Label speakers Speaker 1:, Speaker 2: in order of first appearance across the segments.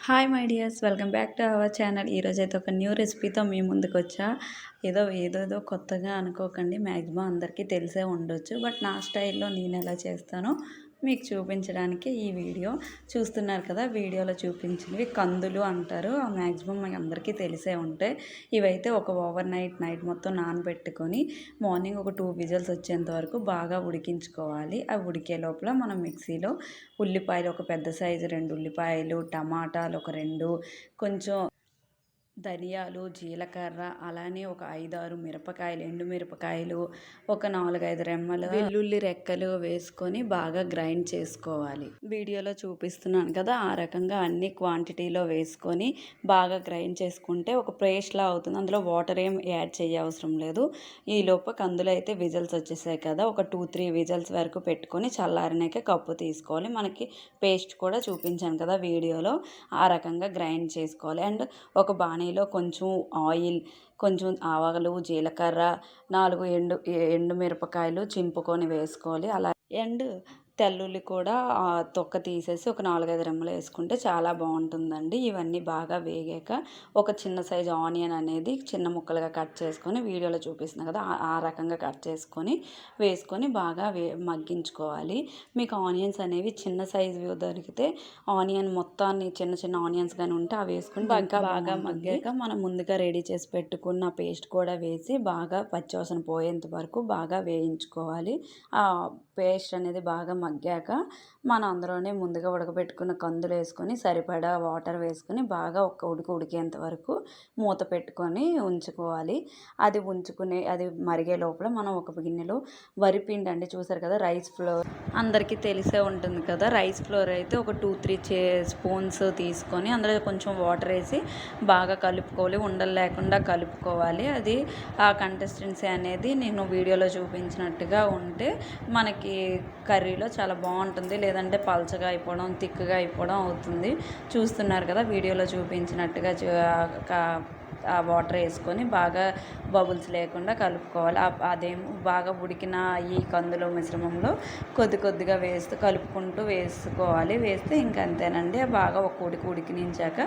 Speaker 1: Hi my dears, welcome back to our channel. ఈరోజైతే ఒక new రెసిపీతో మీ ముందుకు వచ్చా. ఏదో కొత్తగా అనుకోకండి, మ్యాక్సిమం అందరికీ తెలిసే ఉండొచ్చు. బట్ నా స్టైల్లో నేను ఎలా చేస్తానో మీకు చూపించడానికి ఈ వీడియో చూస్తున్నారు కదా. వీడియోలో చూపించినవి కందులు అంటారు. మ్యాక్సిమం మీకు అందరికీ తెలిసే ఉంటాయి. ఇవైతే ఒక నైట్ మొత్తం నానబెట్టుకొని మార్నింగ్ ఒక 2 విజిల్స్ వచ్చేంత వరకు బాగా ఉడికించుకోవాలి. అవి ఉడికే లోపల మనం మిక్సీలో ఉల్లిపాయలు, ఒక పెద్ద సైజు 2 ఉల్లిపాయలు, టమాటాలు ఒక 2, కొంచెం ధనియాలు, జీలకర్ర, అలానే ఒక 5-6 మిరపకాయలు, ఎండు మిరపకాయలు, ఒక 4-5 రెమ్మలు వెల్లుల్లి రెక్కలు వేసుకొని బాగా గ్రైండ్ చేసుకోవాలి. వీడియోలో చూపిస్తున్నాను కదా, ఆ రకంగా అన్ని క్వాంటిటీలో వేసుకొని బాగా గ్రైండ్ చేసుకుంటే ఒక పేస్ట్లా అవుతుంది. అందులో వాటర్ ఏం యాడ్ చేయవసరం లేదు. ఈలోపు కందులు అయితే విజిల్స్ వచ్చేసాయి కదా, ఒక 2-3 విజిల్స్ వరకు పెట్టుకొని చల్లారినాక కప్పు తీసుకోవాలి. మనకి పేస్ట్ కూడా చూపించాను కదా వీడియోలో, ఆ రకంగా గ్రైండ్ చేసుకోవాలి. అండ్ ఒక బాణీలో కొంచెం ఆయిల్, కొంచెం ఆవాలు, జీలకర్ర, 4 ఎండు మిరపకాయలు చింపుకొని వేసుకోవాలి. అలా అండ్ తెల్లుల్లి కూడా తొక్క తీసేసి ఒక 4-5 రెమ్మలు వేసుకుంటే చాలా బాగుంటుందండి. ఇవన్నీ బాగా వేగాక ఒక చిన్న సైజు ఆనియన్ అనేది చిన్న ముక్కలుగా కట్ చేసుకొని వీడియోలో చూపిస్తున్నాను కదా, ఆ రకంగా కట్ చేసుకొని వేసుకొని బాగా మగ్గించుకోవాలి. మీకు ఆనియన్స్ అనేవి చిన్న సైజు దొరికితే ఆనియన్ మొత్తాన్ని చిన్న ఆనియన్స్ కానీ ఉంటే అవి వేసుకొని బాగా మగ్గాక మనం ముందుగా రెడీ చేసి పెట్టుకున్న పేస్ట్ కూడా వేసి బాగా పచ్చివాసన పోయేంత వరకు బాగా వేయించుకోవాలి. ఆ పేస్ట్ అనేది బాగా మగ్గాక మనం అందులోనే ముందుగా ఉడకబెట్టుకున్న కందులు వేసుకొని సరిపడా వాటర్ వేసుకొని బాగా ఒక ఉడికేంత వరకు మూత పెట్టుకొని ఉంచుకోవాలి. అది మరిగే లోపల మనం ఒక గిన్నెలో వరిపిండి అండి, చూసారు కదా, రైస్ ఫ్లోర్ అందరికీ తెలిసే ఉంటుంది కదా. రైస్ ఫ్లోర్ అయితే ఒక 2-3 స్పూన్స్ తీసుకొని అందులో కొంచెం వాటర్ వేసి బాగా కలుపుకోవాలి. ఉండలు లేకుండా కలుపుకోవాలి. అది ఆ కన్సిస్టెన్సీ అనేది నేను వీడియోలో చూపించినట్టుగా ఉంటే మనకి కర్రీలో చాలా బాగుంటుంది. లేదంటే పల్చగా అయిపోవడం, థిక్గా అయిపోవడం అవుతుంది. చూస్తున్నారు కదా వీడియోలో చూపించినట్టుగా ఆ వాటర్ వేసుకొని బాగా బబుల్స్ లేకుండా కలుపుకోవాలి. అదేమో బాగా ఉడికిన ఈ కందుల మిశ్రమంలో కొద్దిగా కలుపుకుంటూ వేసుకోవాలి. వేస్తే ఇంక అంతేనండి. బాగా ఒక ఉడికినించాక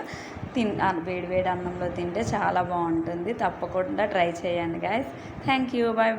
Speaker 1: వేడి అన్నంలో తింటే చాలా బాగుంటుంది. తప్పకుండా ట్రై చేయండి గైస్. Thank you, bye.